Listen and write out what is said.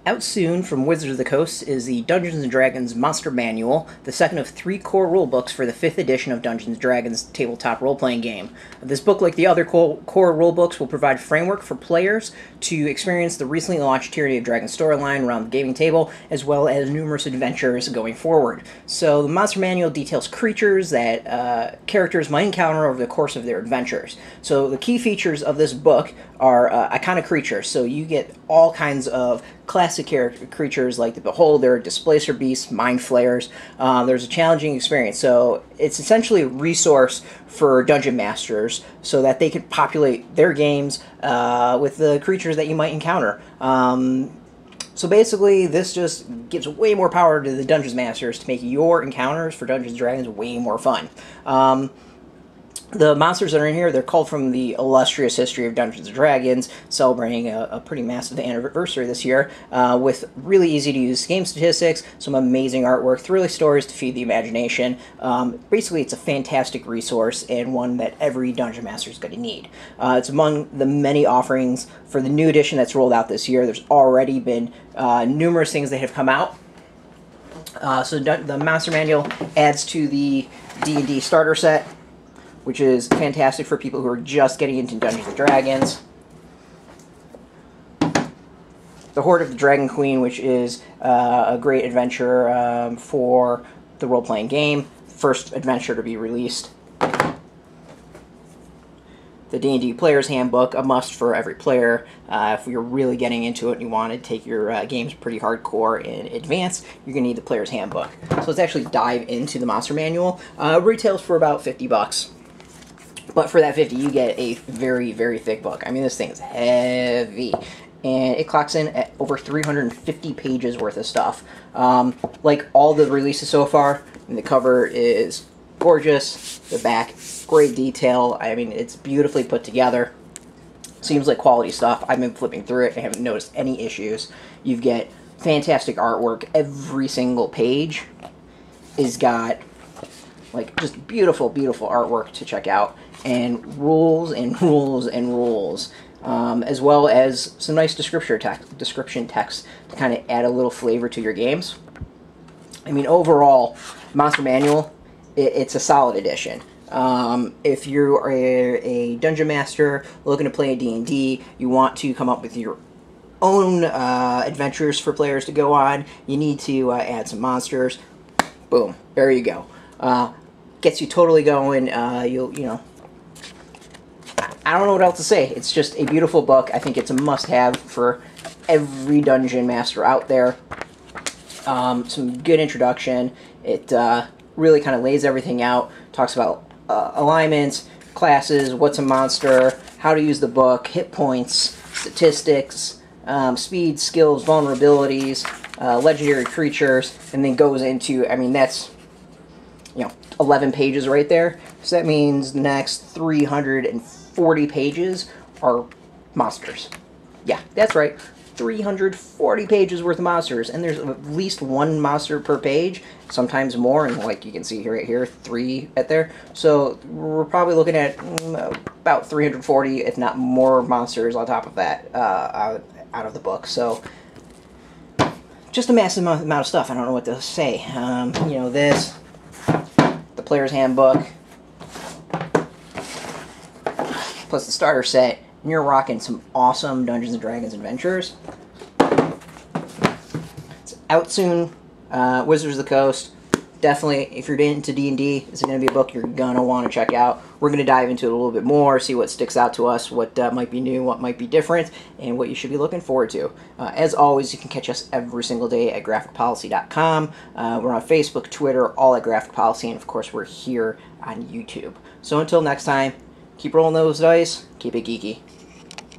Out soon from Wizards of the Coast is the Dungeons & Dragons Monster Manual, the second of 3 core rulebooks for the 5th edition of Dungeons & Dragons tabletop role-playing game. This book, like the other core rulebooks, will provide a framework for players to experience the recently launched Tyranny of Dragons storyline around the gaming table, as well as numerous adventures going forward. So the Monster Manual details creatures that characters might encounter over the course of their adventures. So the key features of this book are iconic creatures, so you get all kinds of classic creatures like the Beholder, Displacer Beasts, Mind Flayers. There's a challenging experience, so it's essentially a resource for dungeon masters so that they can populate their games with the creatures that you might encounter. So basically, this just gives way more power to the Dungeons Masters to make your encounters for Dungeons & Dragons way more fun. The monsters that are in here, they're called from the illustrious history of Dungeons & Dragons, celebrating a pretty massive anniversary this year, with really easy-to-use game statistics, some amazing artwork, thrilling stories to feed the imagination. Basically, it's a fantastic resource and one that every Dungeon Master is going to need. It's among the many offerings for the new edition that's rolled out this year. There's already been numerous things that have come out. So the Monster Manual adds to the D&D starter set, which is fantastic for people who are just getting into Dungeons & Dragons. The Hoard of the Dragon Queen, which is a great adventure for the role-playing game. First adventure to be released. The D&D Player's Handbook, a must for every player. If you're really getting into it and you want to take your games pretty hardcore and advanced, you're going to need the Player's Handbook. So let's actually dive into the Monster Manual. Retails for about $50. But for that 50, you get a very, very thick book. I mean, this thing's heavy. And it clocks in at over 350 pages worth of stuff. Like all the releases so far, and the cover is gorgeous. The back, great detail. I mean, it's beautifully put together. Seems like quality stuff. I've been flipping through it and haven't noticed any issues. You get fantastic artwork. Every single page is got like just beautiful, beautiful artwork to check out, and rules and rules and rules, as well as some nice description text to kind of add a little flavor to your games. I mean, overall, Monster Manual, it's a solid edition. If you're a dungeon master looking to play a D&D, you want to come up with your own adventures for players to go on, you need to add some monsters. Boom, there you go. Gets you totally going. You know, I don't know what else to say. It's just a beautiful book. I think it's a must-have for every dungeon master out there. Some good introduction. It really kind of lays everything out. Talks about alignments, classes, what's a monster, how to use the book, hit points, statistics, speed, skills, vulnerabilities, legendary creatures, and then goes into, I mean, that's, you know, 11 pages right there. So that means the next 340 pages are monsters. Yeah, that's right. 340 pages worth of monsters, and there's at least one monster per page, sometimes more, and like you can see here, right here, 3 at there. So we're probably looking at about 340, if not more, monsters on top of that out of the book. So just a massive amount of stuff. I don't know what to say. You know, this, the Player's Handbook, plus the starter set, and you're rocking some awesome Dungeons & Dragons adventures. It's out soon. Wizards of the Coast. Definitely, if you're into D&D, this is going to be a book you're going to want to check out. We're going to dive into it a little bit more, see what sticks out to us, what might be new, what might be different, and what you should be looking forward to. As always, you can catch us every single day at graphicpolicy.com. We're on Facebook, Twitter, all at Graphic Policy, and of course, we're here on YouTube. So until next time, keep rolling those dice, keep it geeky.